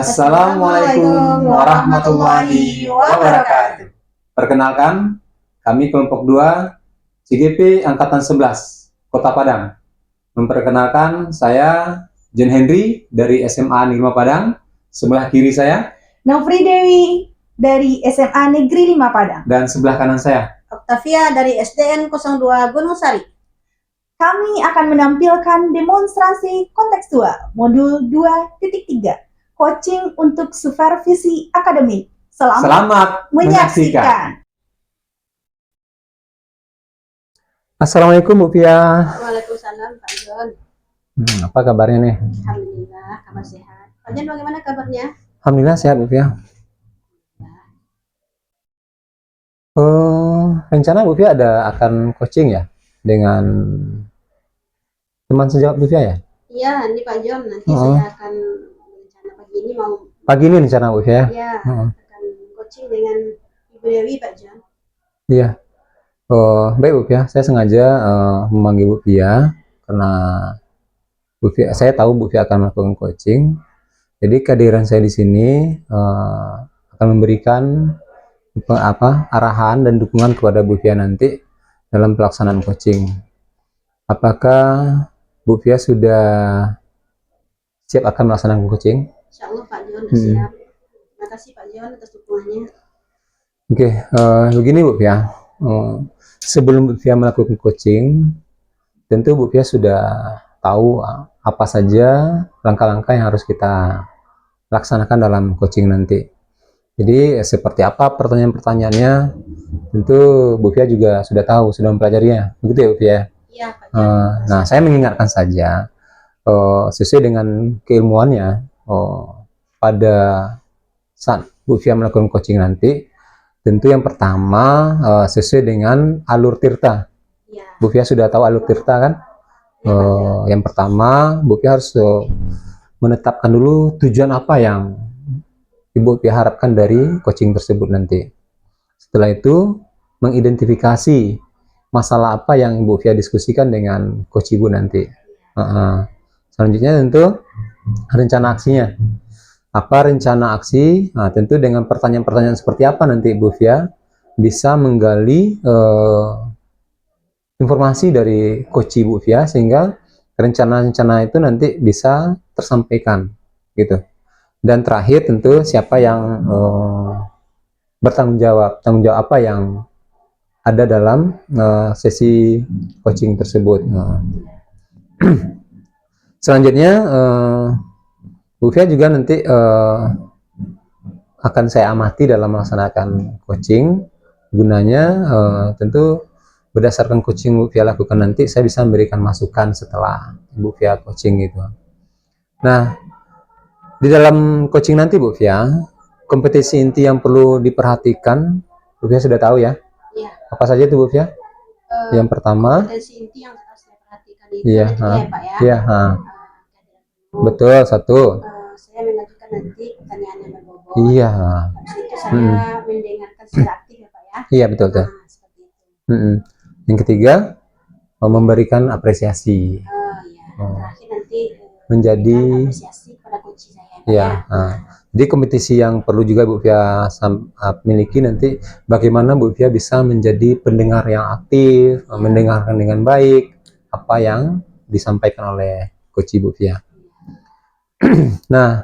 Assalamualaikum warahmatullahi wabarakatuh. Perkenalkan, kami kelompok 2 CGP Angkatan 11 Kota Padang. Memperkenalkan saya John Henry dari SMA Negeri 5 Padang. Sebelah kiri saya Novri Dewi dari SMA Negeri 5 Padang. Dan sebelah kanan saya Octavia dari SDN 02 Gunung Sari. Kami akan menampilkan demonstrasi kontekstual modul 2.3 coaching untuk supervisi akademik. Selamat menyaksikan. Assalamualaikum Bu Pia. Waalaikumsalam Pak John. Apa kabarnya nih? Alhamdulillah, kabar sehat. Pak John bagaimana kabarnya? Alhamdulillah sehat Bu Pia. Rencana Bu Pia akan coaching ya dengan teman sejawat Bu Pia ya? Iya, ini Pak John, nanti saya akan rencana pagi ini mau. Pagi ini rencana Bu Pia? Iya, akan coaching dengan Ibu Dewi Pak John. Iya. Baik Bu Pia, saya sengaja memanggil Bu Pia karena Bu Pia, saya tahu Bu Pia akan melakukan coaching. Jadi kehadiran saya di sini akan memberikan arahan dan dukungan kepada Bu Pia nanti dalam pelaksanaan coaching. Apakah Bu Pia sudah siap akan melaksanakan coaching? Insya Allah Pak John sudah siap. Terima kasih Pak John atas dukungannya. Oke, begini Bu Pia. Sebelum Bu Pia melakukan coaching, tentu Bu Pia sudah tahu apa saja langkah-langkah yang harus kita laksanakan dalam coaching nanti. Jadi seperti apa pertanyaan-pertanyaannya, tentu Bu Pia juga sudah tahu, sudah mempelajarinya. Begitu ya Bu Pia? Iya Pak John. Nah, saya mengingatkan saja sesuai dengan keilmuannya pada saat Bu Pia melakukan coaching nanti, tentu yang pertama sesuai dengan alur tirta. Ya. Bu Pia sudah tahu alur tirta kan? Yang pertama Bu Pia harus menetapkan dulu tujuan apa yang Ibu Pia harapkan dari coaching tersebut nanti. Setelah itu mengidentifikasi masalah apa yang Ibu Pia diskusikan dengan coach Ibu nanti. Selanjutnya tentu rencana aksinya. Apa rencana aksi? Nah, tentu dengan pertanyaan-pertanyaan seperti apa nanti Ibu Pia bisa menggali informasi dari coach Ibu Pia sehingga rencana-rencana itu nanti bisa tersampaikan gitu. Dan terakhir tentu siapa yang bertanggung jawab apa yang ada dalam sesi coaching tersebut. Selanjutnya Bu Fia juga nanti akan saya amati dalam melaksanakan coaching. Gunanya tentu berdasarkan coaching Bu Fia lakukan nanti saya bisa memberikan masukan setelah Bu Fia coaching gitu. Nah, di dalam coaching nanti Bu Fia, kompetisi inti yang perlu diperhatikan Bu Fia sudah tahu ya? Iya. Apa saja itu Bu Fia? Yang pertama, kompetisi inti yang harus saya perhatikan itu iya, ada 3 ya Pak ya. Iya, betul, satu. Saya mengajukan nanti pertanyaan yang berbobot. Iya. Habis itu saya mendengarkan secara aktif ya Pak ya. Iya, betul tuh. Seperti itu. Yang ketiga, memberikan apresiasi. Terakhir nanti menjadi apresiasi kepada coach saya. Iya. Jadi kompetisi yang perlu juga Bu Fia miliki nanti bagaimana Bu Fia bisa menjadi pendengar yang aktif, mendengarkan dengan baik apa yang disampaikan oleh coach Bu Fia. Nah,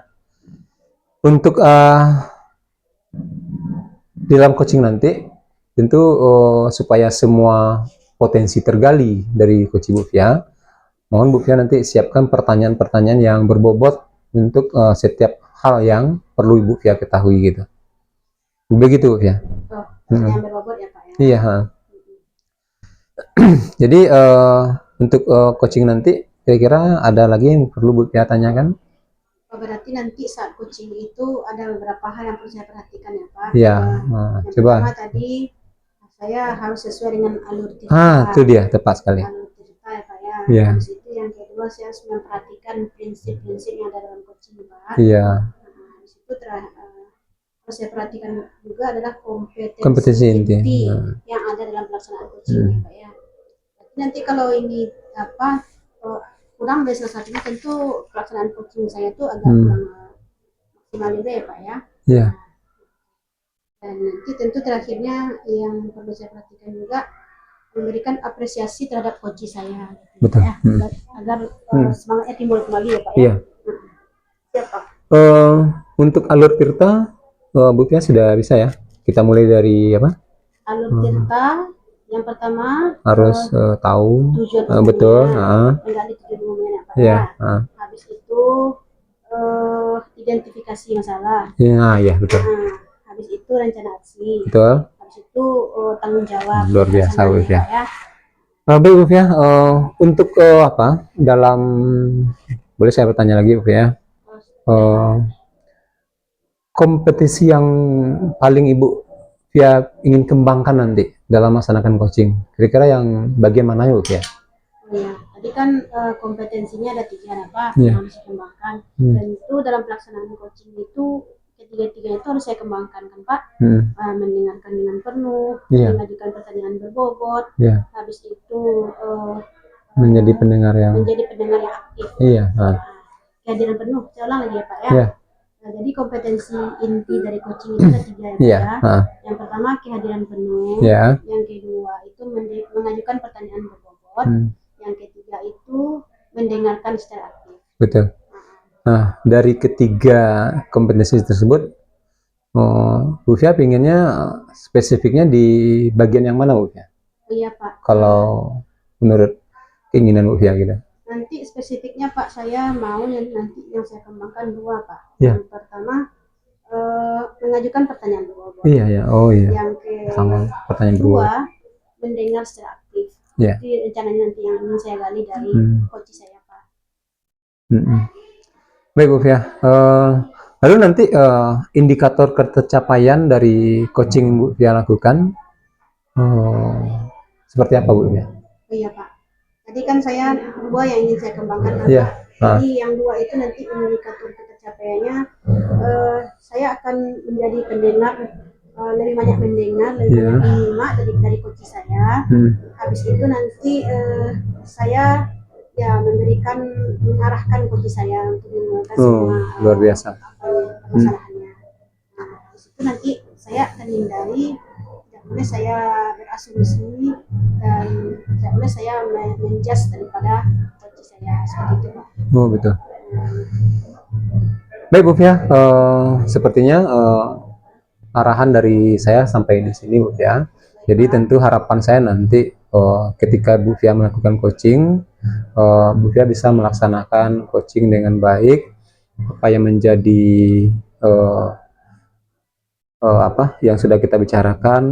untuk dalam coaching nanti tentu supaya semua potensi tergali dari coach Bu Fia, mohon Bu Fia nanti siapkan pertanyaan-pertanyaan yang berbobot untuk setiap hal yang perlu Ibu Fia ketahui gitu. Begitu Bu Fia. Pertanyaan berbobot ya Pak ya. Iya. Jadi untuk coaching nanti kira-kira ada lagi yang perlu Bu Fia tanyakan? Berarti nanti saat coaching itu ada beberapa hal yang perlu saya perhatikan ya Pak. Iya. Yang Coba. pertama tadi saya harus sesuai dengan alur tirta. Itu dia tepat sekali. Alur tirta ya Pak ya. Iya. Habis itu yang kedua saya harus memperhatikan prinsip-prinsip yang ada dalam coaching Pak. Iya. Habis itu harus saya perhatikan juga adalah kompetisi inti yang ada dalam pelaksanaan coaching ya Pak ya. Nanti kalau ini kurang dari salah satunya tentu pelaksanaan coaching saya itu agak kurang maksimal juga ya Pak ya. Iya, Dan nanti tentu terakhirnya yang perlu saya perhatikan juga memberikan apresiasi terhadap coach saya gitu betul. ya, agar semangatnya timbul kembali ya Pak ya. Iya. Siap Pak. Untuk alur Tirta, Bu Pia sudah bisa ya. Kita mulai dari apa? Alur Tirta yang pertama Harus tahu tujuan betul. umumnya, menggali tujuan umumnya ya Pak Iya. ya. Habis itu identifikasi masalah. Iya, betul. Habis itu rencana aksi. Betul. Habis itu tanggung jawab. Luar biasa Bu Pia. Ya. Baik Bu Pia, untuk apa? Dalam boleh saya bertanya lagi Bu Pia? Kompetisi yang paling Ibu Pia ingin kembangkan nanti dalam melaksanakan coaching, kira-kira yang bagian mana ya Bu Pia? Ya, tadi kan kompetensinya ada 3 apa Iya. yang harus dikembangkan. Tentu dalam pelaksanaan coaching itu ketiga-tiganya itu harus saya kembangkan kan Pak. Mendengarkan dengan penuh, mengajukan pertanyaan berbobot, habis itu menjadi pendengar yang aktif. Iya. Kehadiran penuh, saya ulang lagi ya Pak ya. Iya. Nah, jadi kompetensi inti dari coaching itu ada 3 ya Pak ya. Yang pertama kehadiran penuh, yang kedua itu mengajukan pertanyaan berbobot, yang ketiga itu mendengarkan secara aktif. Betul. Nah, dari ketiga kompetensi tersebut, Bu Fia pinginnya spesifiknya di bagian yang mana Bu Fia? Iya Pak. Kalau menurut keinginan Bu Fia gitu. Nanti spesifiknya Pak, saya mau nanti yang saya kembangkan 2 Pak. Yang pertama mengajukan pertanyaan berbobot. Iya. Oh iya. Yang pertanyaan berbobot. Mendengar secara aktif. Iya. Jadi rencananya nanti yang ingin saya gali dari coach saya Pak. Baik Bu Fia. Lalu nanti indikator tercapaian dari coaching Bu Fia lakukan seperti apa Bu Fia? Oh iya Pak. Tadi kan saya 2 yang ingin saya kembangkan kan Iya. Pak. Jadi yang 2 itu nanti indikator tercapaiannya saya akan menjadi pendengar, lebih banyak mendengar, lebih banyak menyimak dari coach saya. Habis itu nanti saya ya mengarahkan coach saya untuk menemukan semua luar biasa masalahnya. Nah, habis itu nanti saya akan hindari, tidak boleh saya berasumsi dan tidak boleh saya menjudge daripada coach saya, seperti itu Pak. Oh betul. Baik Bu Fia, sepertinya arahan dari saya sampai di sini Bu Fia. Jadi tentu harapan saya nanti ketika Bu Fia melakukan coaching, Bu Fia bisa melaksanakan coaching dengan baik. Apa yang menjadi apa yang sudah kita bicarakan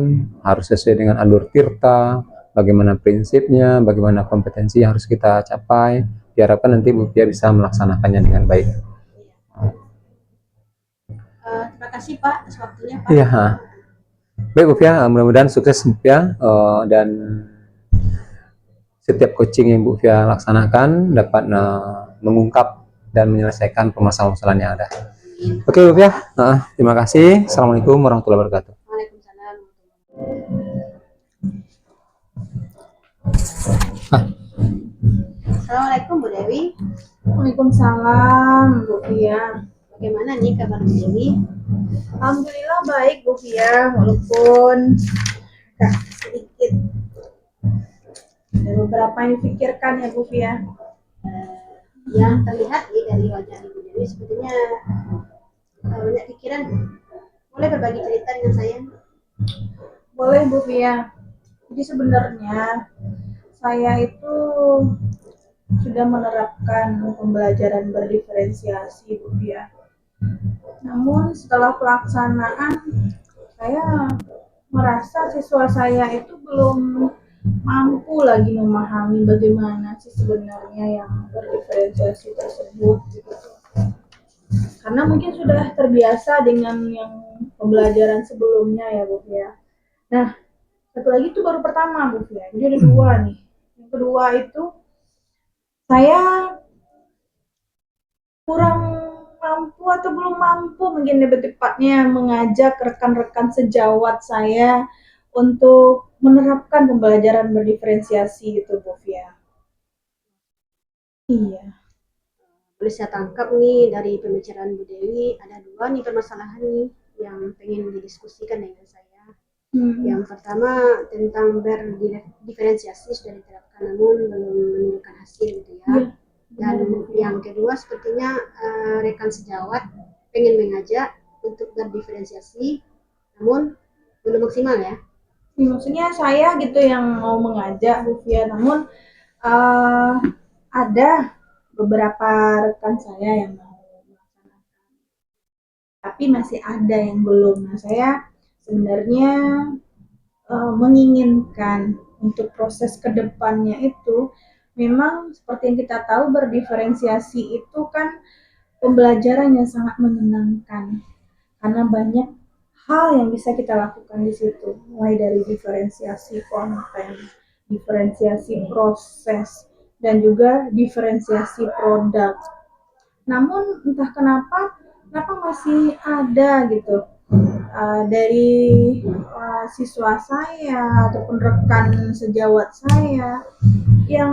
harus sesuai dengan alur Tirta, bagaimana prinsipnya, bagaimana kompetensi yang harus kita capai. Diharapkan nanti Bu Fia bisa melaksanakannya dengan baik. Terima kasih Pak atas waktunya Pak. Iya. Baik Bu Fia, mudah-mudahan sukses Bu Fia, dan setiap coaching yang Bu Fia laksanakan dapat mengungkap dan menyelesaikan permasalahan yang ada. Oke Bu Fia, terima kasih. Assalamualaikum warahmatullahi wabarakatuh. Waalaikumsalam. Assalamualaikum Bu Dewi. Waalaikumsalam Bu Fia. Bagaimana nih kabar Bu Dewi? Alhamdulillah baik Bu Fia, walaupun sedikit ada beberapa yang dipikirkan ya Bu Fia. Yang terlihat dari wajah Ibu Dewi sebetulnya banyak pikiran. Boleh berbagi cerita dengan saya? Boleh Bu Fia. Jadi sebenarnya saya itu sudah menerapkan pembelajaran berdiferensiasi Bu Fia. Namun setelah pelaksanaan saya merasa siswa saya itu belum mampu lagi memahami bagaimana sih sebenarnya yang berdiferensiasi tersebut gitu. Karena mungkin sudah terbiasa dengan yang pembelajaran sebelumnya ya Bu Fia. Nah, satu lagi itu baru pertama Bu Fia. Jadi ada 2 nih. Yang kedua itu saya kurang mampu atau belum mampu mungkin lebih tepatnya mengajak rekan-rekan sejawat saya untuk menerapkan pembelajaran berdiferensiasi gitu Bu Fia. Iya. Boleh saya tangkap nih dari pembicaraan Bu Dewi, ada dua nih permasalahan nih yang pengen didiskusikan dengan saya. Yang pertama tentang berdiferensiasi sudah diterapkan namun belum menunjukkan hasil gitu ya. Dan yang kedua sepertinya rekan sejawat pengen mengajak untuk berdiferensiasi namun belum maksimal ya. Maksudnya saya gitu yang mau mengajak Bu Fia, namun ada beberapa rekan saya yang mau melaksanakan, tapi masih ada yang belum. Nah, saya sebenarnya menginginkan untuk proses kedepannya itu memang seperti yang kita tahu berdiferensiasi itu kan pembelajaran yang sangat menyenangkan karena banyak hal yang bisa kita lakukan di situ, mulai dari diferensiasi konten, diferensiasi proses, dan juga diferensiasi produk. Namun entah kenapa masih ada gitu dari siswa saya ataupun rekan sejawat saya yang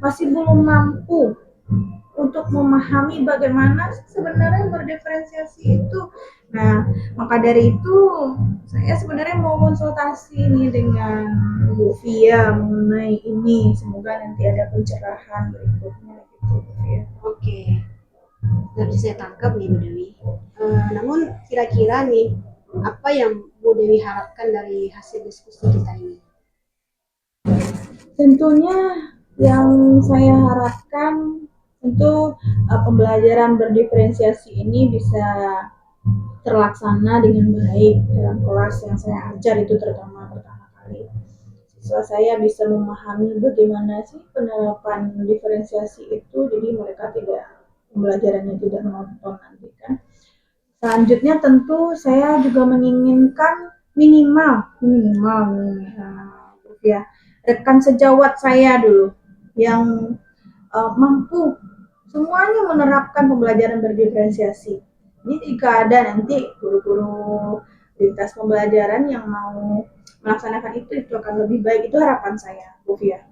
masih belum mampu untuk memahami bagaimana sebenarnya berdiferensiasi itu. Nah, maka dari itu saya sebenarnya mau konsultasi nih dengan Bu Fia mengenai ini. Semoga nanti ada pencerahan berikutnya gitu, Bu Fia. Oke, nggak bisa saya tangkap nih Bu Dewi. Namun kira-kira nih apa yang Bu Dewi harapkan dari hasil diskusi kita ini? Tentunya yang saya harapkan tentu pembelajaran berdiferensiasi ini bisa terlaksana dengan baik dalam kelas yang saya ajar itu terutama pertama kali. Siswa saya bisa memahami bagaimana sih penerapan diferensiasi itu, jadi mereka pembelajarannya tidak monoton nanti kan. Selanjutnya tentu saya juga menginginkan minimal ya rekan sejawat saya dulu yang mampu semuanya menerapkan pembelajaran berdiferensiasi. Ini jika ada nanti guru-guru lintas pembelajaran yang mau melaksanakan itu akan lebih baik. Itu harapan saya, Bu Fia.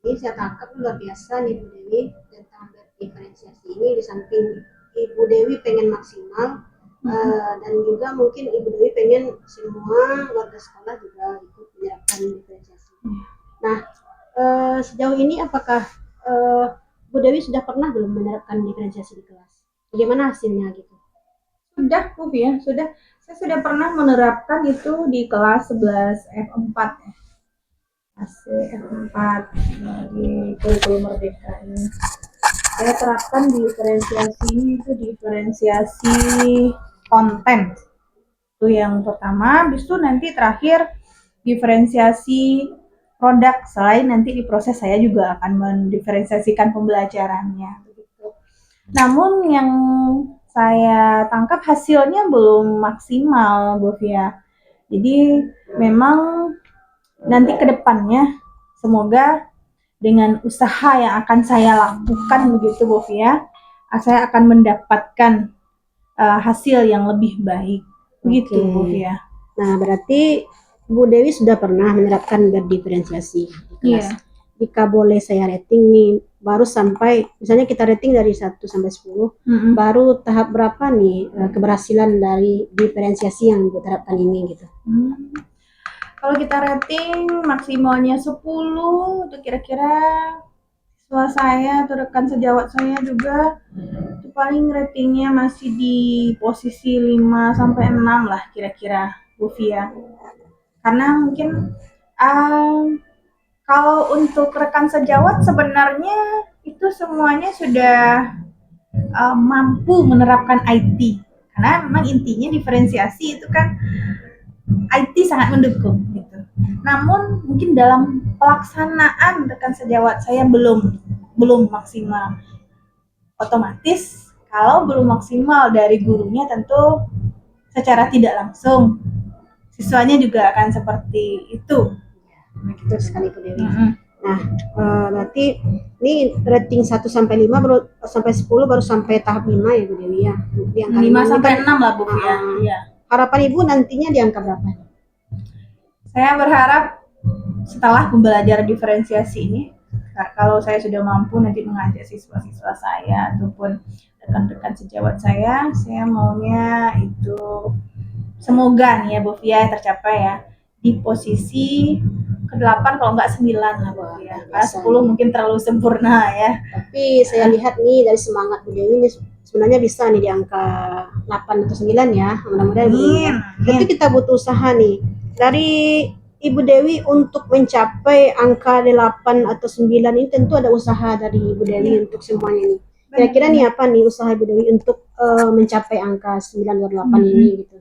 Ini saya tangkap luar biasa nih Bu Dewi tentang berdiferensiasi ini. Di samping Ibu Dewi pengen maksimal dan juga mungkin Ibu Dewi pengen semua warga sekolah juga ikut menerapkan diferensiasi. Nah, sejauh ini apakah Bu Dewi sudah pernah belum menerapkan diferensiasi di kelas? Bagaimana hasilnya gitu? Sudah, Bu Fia, sudah. Saya sudah pernah menerapkan itu di kelas 11 F4 ya. F4 di kurikulum Merdeka ini. Saya terapkan diferensiasi itu diferensiasi konten. Itu yang pertama, habis itu nanti terakhir diferensiasi produk. Selain nanti di proses saya juga akan mendiferensiasikan pembelajarannya. Namun yang saya tangkap hasilnya belum maksimal, Bu Fia. Jadi memang nanti ke depannya semoga dengan usaha yang akan saya lakukan begitu Bu Fia, saya akan mendapatkan hasil yang lebih baik. Begitu Bu Fia. Nah, berarti Bu Dewi sudah pernah menerapkan berdiferensiasi di kelas. Yeah. Jika boleh saya rating nih, baru sampai misalnya kita rating dari 1 sampai 10, baru tahap berapa nih keberhasilan dari diferensiasi yang diterapkan ini gitu. Kalau kita rating maksimalnya 10, itu kira-kira siswa saya atau rekan sejawat saya juga itu paling ratingnya masih di posisi 5 sampai 6 lah kira-kira Bu Fia. Karena mungkin kalau untuk rekan sejawat sebenarnya itu semuanya sudah mampu menerapkan IT. Karena memang intinya diferensiasi itu kan IT sangat mendukung gitu. Namun mungkin dalam pelaksanaan rekan sejawat saya belum maksimal. Otomatis kalau belum maksimal dari gurunya tentu secara tidak langsung siswanya juga akan seperti itu. Betul sekali Bu Dewi. Nah, berarti ini rating 1 sampai 5 baru sampai 10 baru sampai tahap 5 ya Bu Dewi ya. Di angka 5 sampai 6 lah Bu ya. Iya. Harapan Ibu nantinya di angka berapa? Saya berharap setelah pembelajaran diferensiasi ini Kalau saya sudah mampu nanti mengajak siswa-siswa saya ataupun rekan-rekan sejawat saya maunya itu semoga nih ya Bu Fia tercapai ya di posisi ke-8 kalau nggak 9 lah Bu Fia. Karena 10 mungkin terlalu sempurna ya. Tapi saya lihat nih dari semangat Bu Dewi ini sebenarnya bisa nih di angka 8 atau 9 ya. Mudah-mudahan Bu Dewi ya. Tapi kita butuh usaha nih dari Ibu Dewi untuk mencapai angka 8 atau 9 ini tentu ada usaha dari Ibu Dewi untuk semuanya nih. Kira-kira nih apa nih usaha Ibu Dewi untuk mencapai angka 9 atau 8 ini gitu.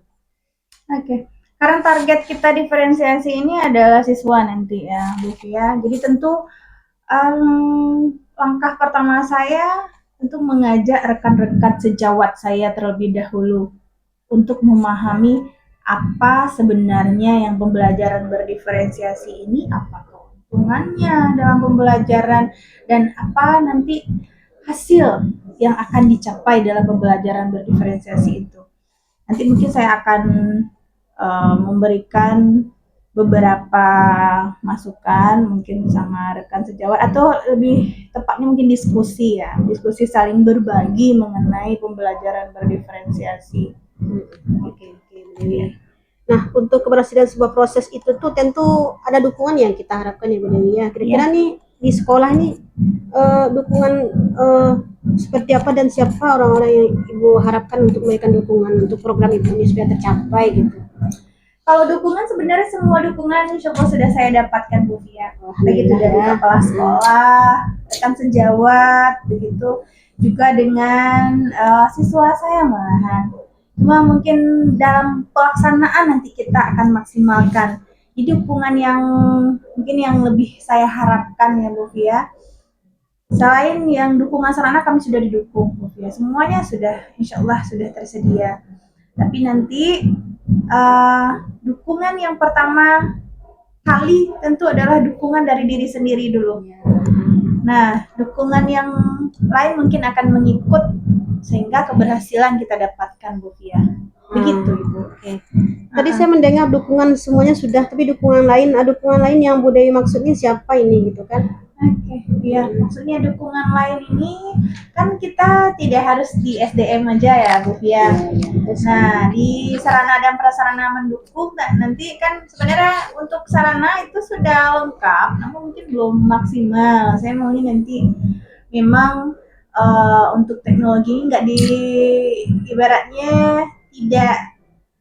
Oke. Karena target kita diferensiasi ini adalah siswa nanti ya Bu Fia. Jadi tentu langkah pertama saya untuk mengajak rekan-rekan sejawat saya terlebih dahulu untuk memahami apa sebenarnya yang pembelajaran berdiferensiasi ini, apa keuntungannya dalam pembelajaran, dan apa nanti hasil yang akan dicapai dalam pembelajaran berdiferensiasi itu. Nanti mungkin saya akan memberikan beberapa masukan mungkin sama rekan sejawat atau lebih tepatnya mungkin diskusi saling berbagi mengenai pembelajaran berdiferensiasi. Oke, Bu Dewi. Nah, untuk keberhasilan sebuah proses itu tuh tentu ada dukungan yang kita harapkan ya Bu Dewi ya. Kira-kira nih di sekolah nih dukungan seperti apa dan siapa orang-orang yang Ibu harapkan untuk memberikan dukungan untuk program itu ini supaya tercapai gitu. Kalau dukungan sebenarnya semua dukungan insya Allah sudah saya dapatkan Bu Fia. Begitu dari kepala sekolah, rekan sejawat, begitu juga dengan siswa saya malahan. Cuma mungkin dalam pelaksanaan nanti kita akan maksimalkan. Jadi dukungan yang mungkin yang lebih saya harapkan ya Bu Fia. Selain yang dukungan sarana kami sudah didukung Bu Fia. Semuanya sudah insya Allah sudah tersedia. Tapi nanti dukungan yang pertama kali tentu adalah dukungan dari diri sendiri dulu. Nah, dukungan yang lain mungkin akan mengikut sehingga keberhasilan kita dapatkan Bu Fia. Begitu Ibu. Oke. Tadi saya mendengar dukungan semuanya sudah, tapi dukungan lain yang Bu Dewi maksudnya siapa ini gitu kan? Oke, ya maksudnya dukungan lain ini kan kita tidak harus di SDM aja ya Bu Fia. Nah di sarana dan prasarana mendukung nanti kan sebenarnya untuk sarana itu sudah lengkap, namun mungkin belum maksimal. Saya maunya nanti memang untuk teknologi nggak ibaratnya tidak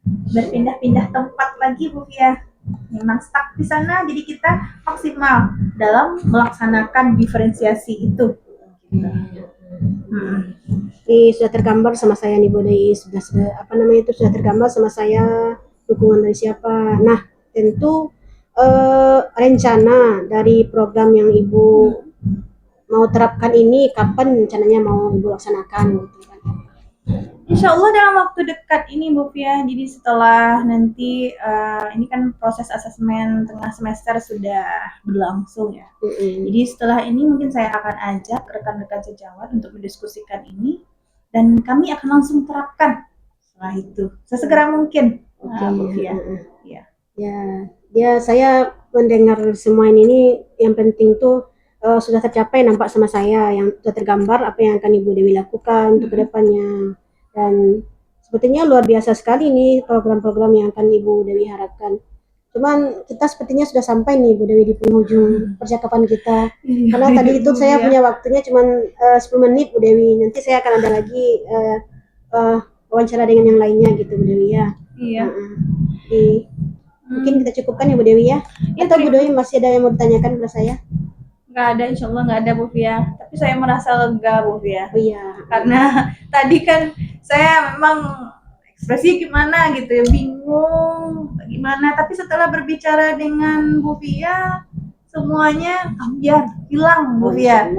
berpindah-pindah tempat lagi Bu Fia. Memang stuck di sana, jadi kita maksimal dalam melaksanakan diferensiasi itu. Ini sudah tergambar sama saya nih Bu Dewi, sudah sudah tergambar sama saya dukungan dari siapa. Nah, tentu rencana dari program yang Ibu mau terapkan ini kapan rencananya mau Ibu laksanakan gitu kan? Insya Allah dalam waktu dekat ini Bu Fia. Jadi setelah nanti ini kan proses asesmen tengah semester sudah berlangsung ya. Jadi setelah ini mungkin saya akan ajak rekan-rekan sejawat untuk mendiskusikan ini dan kami akan langsung terapkan setelah itu sesegera mungkin. Bu Fia. Ya, saya mendengar semua ini yang penting tuh sudah tercapai nampak sama saya yang sudah tergambar apa yang akan Ibu Dewi lakukan untuk kedepannya. Dan sepertinya luar biasa sekali nih program-program yang akan Ibu Dewi harapkan. Cuman kita sepertinya sudah sampai nih Bu Dewi di penghujung percakapan kita. Karena tadi itu saya punya waktunya cuman 10 menit Bu Dewi. Nanti saya akan ada lagi wawancara dengan yang lainnya gitu Bu Dewi ya. Iya. Mungkin kita cukupkan ya Bu Dewi ya. Atau Bu Dewi masih ada yang mau ditanyakan kepada saya? Nggak ada, insya Allah nggak ada Bu Fia. Tapi saya merasa lega Bu Fia. Oh iya. Karena tadi kan saya memang ekspresi gimana gitu ya, bingung gimana. Tapi setelah berbicara dengan Bu Fia, semuanya ambiar, hilang Bu Fia.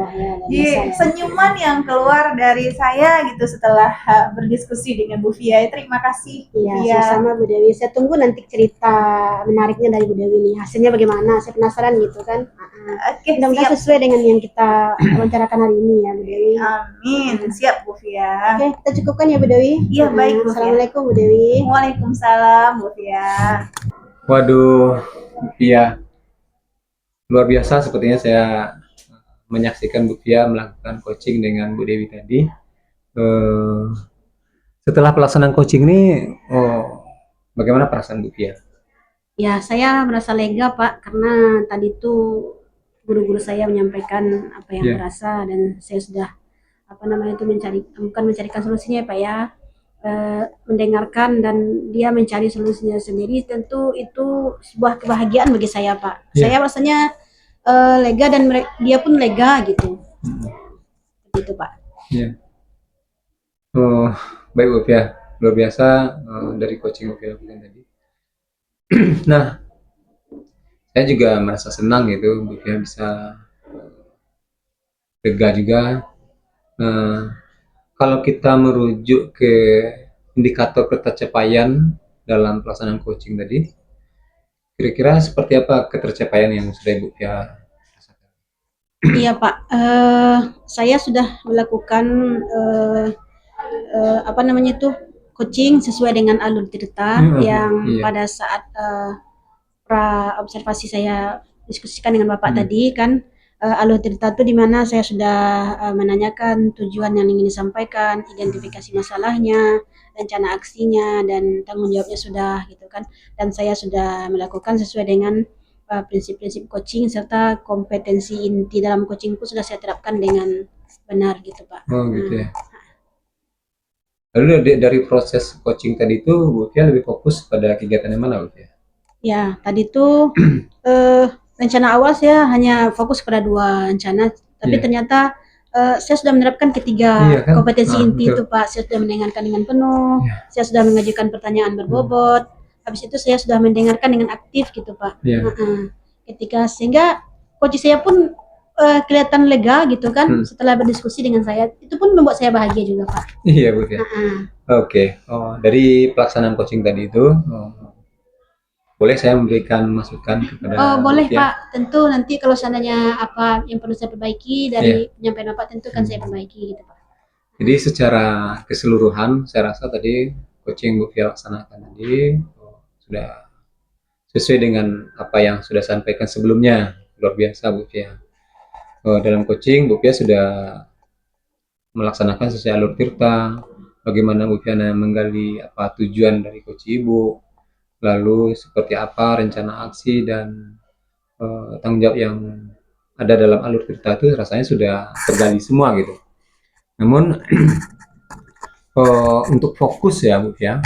Jadi senyuman yang keluar dari saya gitu setelah berdiskusi dengan Bu Fia. Terima kasih. Iya, sama-sama Bu Dewi. Saya tunggu nanti cerita menariknya dari Bu Dewi nih. Hasilnya bagaimana? Saya penasaran gitu kan. Oke, mudah-mudahan sesuai dengan yang kita wawancarakan hari ini ya Bu Dewi. Amin. Siap Bu Fia. Oke, kita cukupkan ya Bu Dewi. Iya, baik Bu Fia. Assalamualaikum Bu Dewi. Waalaikumsalam Bu Fia. Waduh, iya. Luar biasa sepertinya saya menyaksikan Bu Fia melakukan coaching dengan Bu Dewi tadi. Setelah pelaksanaan coaching ini, bagaimana perasaan Bu Fia? Ya, saya merasa lega Pak, karena tadi tuh guru-guru saya menyampaikan apa yang Ya. berasa, dan saya sudah apa namanya itu bukan mencarikan solusinya ya Pak ya, mendengarkan dan dia mencari solusinya sendiri. Tentu itu sebuah kebahagiaan bagi saya Pak. Ya. Saya rasanya lega, dan dia pun lega gitu. Gitu Pak. Ya. Baik Bu Fia, luar biasa dari coaching Bu Fia lakukan tadi. Nah, saya juga merasa senang gitu Bu Fia bisa lega juga. Kalau kita merujuk ke indikator ketercapaian dalam pelaksanaan coaching tadi, kira-kira seperti apa ketercapaian yang sudah Ibu Fia rasakan? Iya Pak, saya sudah melakukan apa namanya itu coaching sesuai dengan alur cerita yang Iya. pada saat pra observasi saya diskusikan dengan Bapak tadi kan, alur cerita itu di mana saya sudah menanyakan tujuan yang ingin disampaikan, identifikasi masalahnya, rencana aksinya, dan tanggung jawabnya sudah gitu kan. Dan saya sudah melakukan sesuai dengan prinsip-prinsip coaching, serta kompetensi inti dalam coaching pun sudah saya terapkan dengan benar gitu Pak. Oh gitu ya. Lalu dari proses coaching tadi itu Bu Fia lebih fokus pada kegiatan yang mana Bu Fia? Ya, tadi tuh rencana awal saya hanya fokus pada 2 rencana, tapi Iya. ternyata saya sudah menerapkan ketiga Iya kan? kompetensi inti Betul. itu Pak. Saya sudah mendengarkan dengan penuh, saya sudah mengajukan pertanyaan berbobot, habis itu saya sudah mendengarkan dengan aktif gitu Pak. Iya. Ketika sehingga coach saya pun kelihatan lega gitu kan setelah berdiskusi dengan saya. Itu pun membuat saya bahagia juga Pak. Iya Bu Fia. Oke. Dari pelaksanaan coaching tadi itu, boleh saya memberikan masukan kepada Boleh Bu Fia? Pak, tentu nanti kalau seandainya apa yang perlu saya perbaiki dari penyampaian Bapak, tentu kan saya perbaiki gitu Pak. Jadi secara keseluruhan saya rasa tadi coaching Bu Fia laksanakan tadi sudah sesuai dengan apa yang sudah sampaikan sebelumnya. Luar biasa Bu Fia. Dalam coaching Bu Fia sudah melaksanakan sesuai alur tirta, bagaimana Bu Fia menggali apa tujuan dari coach Ibu, lalu seperti apa rencana aksi dan tanggung jawab yang ada dalam alur tirta itu rasanya sudah tergali semua gitu. Namun untuk fokus ya Bu Fia,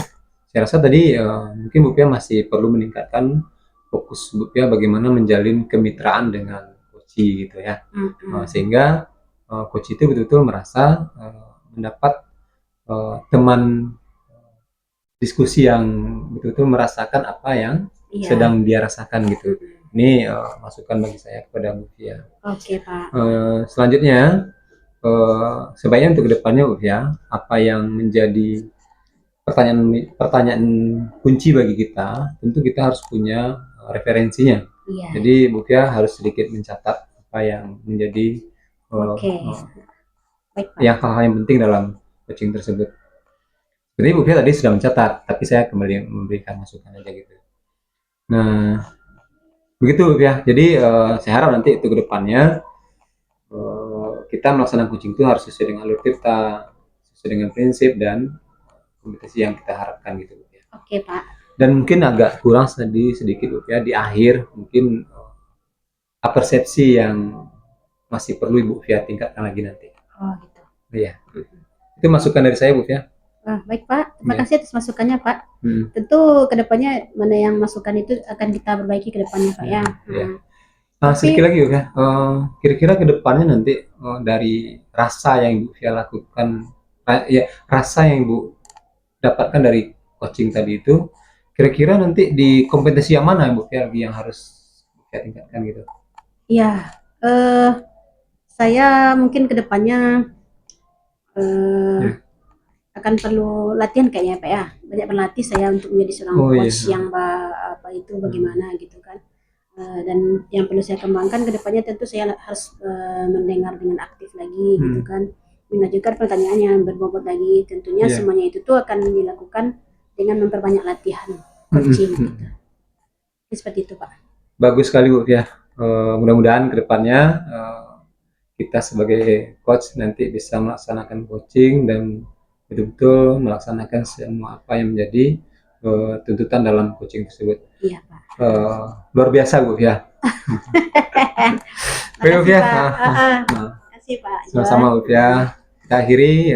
saya rasa tadi mungkin Bu Fia masih perlu meningkatkan fokus Bu Fia bagaimana menjalin kemitraan dengan coach gitu ya. Sehingga coach itu betul-betul merasa mendapat teman diskusi yang betul-betul merasakan apa yang sedang dia rasakan gitu. Ini masukan bagi saya kepada Bu Fia. Oke Pak. Selanjutnya sebaiknya untuk kedepannya Bu Fia, apa yang menjadi pertanyaan kunci bagi kita, tentu kita harus punya referensinya. Jadi Bu Fia harus sedikit mencatat apa yang menjadi yang hal-hal yang penting dalam coaching tersebut. Jadi Bu Fia tadi sudah mencatat, tapi saya kembali memberikan masukan aja gitu. Nah, begitu Bu Fia. Jadi saya harap nanti itu kedepannya kita melaksanakan coaching itu harus sesuai dengan alur tirta, sesuai dengan prinsip dan kompetisi yang kita harapkan gitu Bu Fia. Oke Pak. Dan mungkin agak kurang sedikit Bu Fia di akhir, mungkin persepsi yang masih perlu Ibu Fia tingkatkan lagi nanti. Oh gitu. Iya. Itu masukan dari saya Bu Fia. Baik Pak, terima kasih atas masukannya Pak. Tentu kedepannya mana yang masukan itu akan kita perbaiki ke depannya Pak ya. Sedikit lagi Bu Fia, kira-kira kedepannya nanti dari rasa yang Ibu Fia lakukan, rasa yang Ibu dapatkan dari coaching tadi itu, kira-kira nanti di kompetisi yang mana Bu Fia yang harus Bu Fia tingkatkan gitu? Iya, saya mungkin kedepannya akan perlu latihan kayaknya Pak ya, banyak berlatih saya untuk menjadi seorang coach yang apa itu bagaimana gitu kan. Dan yang perlu saya kembangkan kedepannya tentu saya harus mendengar dengan aktif lagi gitu kan, mengajukan pertanyaan yang berbobot lagi. Tentunya semuanya itu tuh akan dilakukan dengan memperbanyak latihan coaching gitu. Seperti itu Pak. Bagus sekali Bu Fia. Mudah-mudahan kedepannya kita sebagai coach nanti bisa melaksanakan coaching dan betul-betul melaksanakan semua apa yang menjadi tuntutan dalam coaching tersebut. Iya, Pak. Luar biasa Bu ya. Oke Bu ya. Terima kasih, Pak. Sama-sama Bu ya. Kita akhiri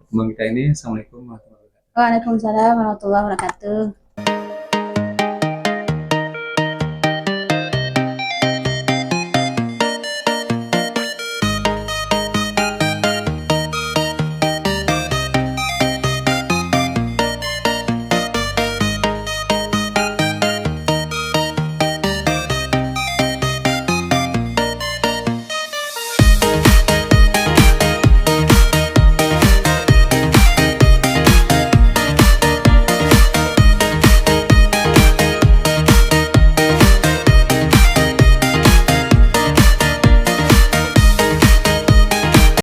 pertemuan kita ini. Assalamualaikum warahmatullahi wabarakatuh. Waalaikumsalam warahmatullahi wabarakatuh.